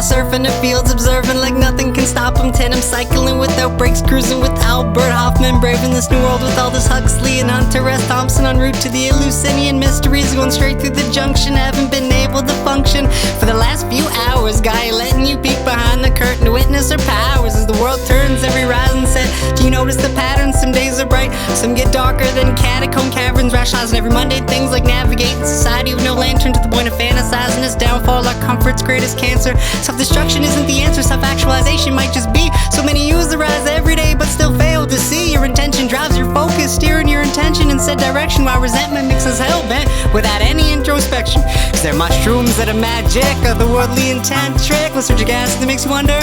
surfing the fields, observing like nothing can stop him. 10, I'm cycling without brakes, cruising with Albert Hoffman, braving this new world with Aldous Huxley and Hunter S. Thompson, en route to the Eleusinian mysteries, going straight through the junction. Haven't been able to function for the last few hours. Guy letting you peek behind the curtain to witness her powers as the world turns every rise and set. Do you notice the patterns? Some days are bright, some get darker than catacomb caverns. Rationalizing every mundane things like navigating society with no lantern, to the point of fantasizing its downfall. Our comfort's greatest cancer. Self-destruction isn't the answer, self-actualization might just be. So many use the rise every day but still fail to see. Your intention drives your focus, steering your intention in said direction, while resentment mixes hell-bent without any introspection. Cause they're mushrooms that are magic, otherworldly and tantric. Lethargic acid that makes you wonder,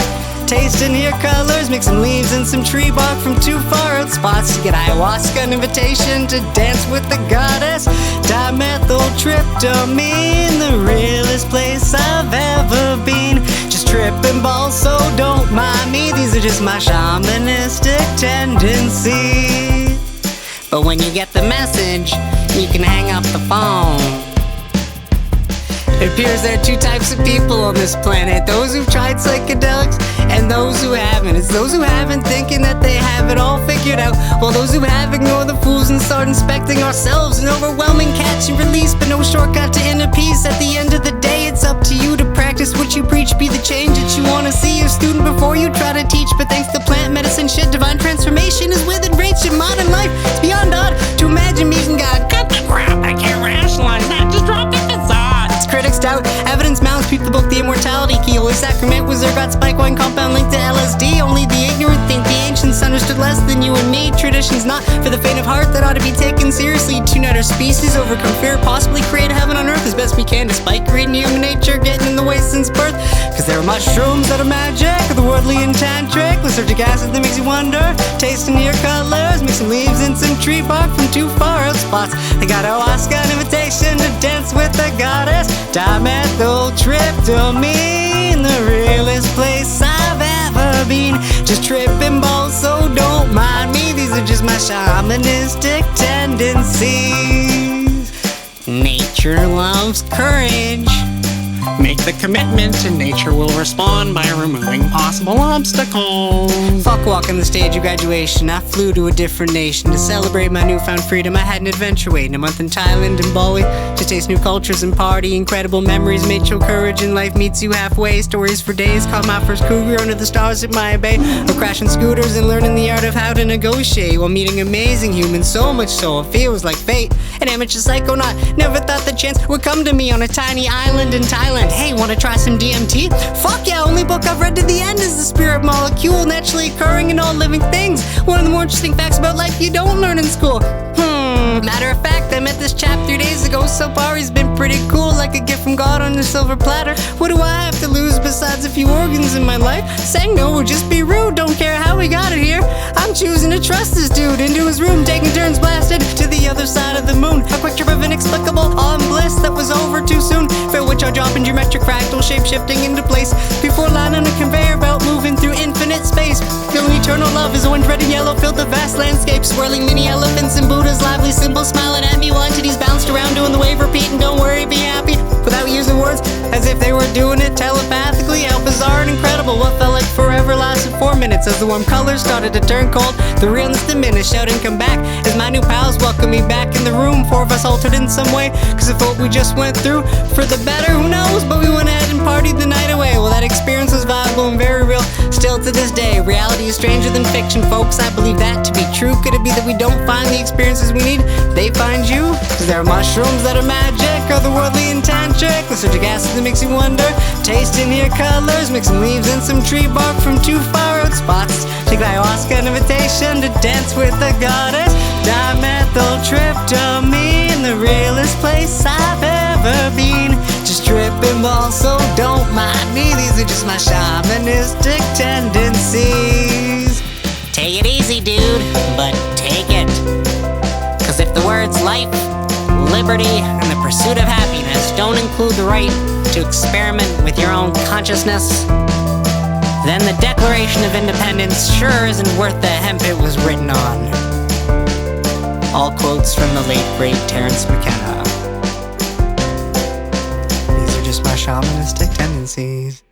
taste and hear colors, mix some leaves and some tree bark from too far out spots to get ayahuasca, an invitation to dance with the goddess. Dimethyltryptamine, the realest place I've ever been. Just tripping balls, so don't mind me. These are just my shamanistic tendencies. But when you get the message, you can hang up the phone. It appears there are two types of people on this planet: those who've tried psychedelics and those who haven't. It's those who haven't, thinking that they have it all figured out, while those who have ignore the fools and start inspecting ourselves. An overwhelming catch and release, but no shortcut to inner peace. At the end of the day, it's up to you to practice what you preach. Be the change that you want to see. A student before you try to teach. But thanks to plant medicine shit, divine transformation is within reach in modern life. It's beyond odd to imagine meeting God. Cut the crap, I can't rationalize that, just drop the facade. Critics doubt, evidence mounts, peep the book, The Immortality Key. Holy Sacrament, wizard got spike wine compound linked to LSD. Only the ignorant think the ancients understood less than you and me. Tradition's not for the faint of heart, that ought to be taken seriously. Tune out our species, overcome fear, possibly create heaven on earth as best we can, despite creating human nature getting in the way since birth. Cause there are mushrooms that are magic, otherworldly and tantric. Lysergic acid that makes you wonder, taste and hear colors, mix some leaves and some tree bark from too far out spots. They got ayahuasca, an invitation to dance with the goddess. Dimethyltryptamine, the realest place I've ever been. Just tripping balls, so don't mind me. These are just my shamanistic tendencies. Nature loves courage. Make the commitment and nature will respond by removing possible obstacles. Fuck walking the stage of graduation. I flew to a different nation to celebrate my newfound freedom. I had an adventure waiting, a month in Thailand and Bali to taste new cultures and party. Incredible memories made show courage, and life meets you halfway. Stories for days, caught my first cougar under the stars at Maya Bay, or crashing scooters and learning the art of how to negotiate while meeting amazing humans. So much so it feels like fate. An amateur psychonaut, never thought the chance would come to me on a tiny island in Thailand. Hey, wanna try some DMT? Fuck yeah, only book I've read to the end is the spirit molecule, naturally occurring in all living things. One of the more interesting facts about life you don't learn in school. Matter of fact, I met this chap 3 days ago. So far he's been pretty cool, like a gift from God on a silver platter. What do I have to lose besides a few organs in my life? Saying no would just be rude, don't care how we got it here. I'm choosing to trust this dude into his room, taking turns blasted to the other side of the moon. A quick trip of inexplicable awe and bliss that was over too soon, for which I drop in geometric fractal shape shifting into place before line on a conveyor belt moving through infinite space. Feeling eternal love is orange, red and yellow filled the vast landscape, swirling mini elephants and Buddha's lively symbols smiling at me while entities bounced around doing the wave repeat and don't worry, be happy, without using words as if they were doing it telepathically. How bizarre and incredible, what felt like forever lasted 4 minutes as the warm colors started to turn cold, the realness diminished, shout and come back as my new pals welcome me back in the room. 4 of us altered in some way, cause of what we just went through for the better, who knows, but we went ahead and partied the night away. Well, that experience was viable and very real, still to this day. Reality is stranger than fiction, folks, I believe that to be true. Could it be that we don't find the experiences we need, they find you? Cause there are mushrooms that are magic, otherworldly and tantric. Lysergic acid that makes you wonder, taste and hear colors, mix some leaves and some tree bark from too far out spots. Take ayahuasca, an invitation to dance with the goddess. Dimethyltryptamine, the realest place I've ever been. Just tripping balls, so don't mind me. These are just my shamanistic tendencies. Take it easy, dude, but take it. Cause if the words life, liberty, and the pursuit of happiness don't include the right to experiment with your own consciousness, then the Declaration of Independence sure isn't worth the hemp it was written on. All quotes from the late great Terence McKenna. These are just my shamanistic tendencies.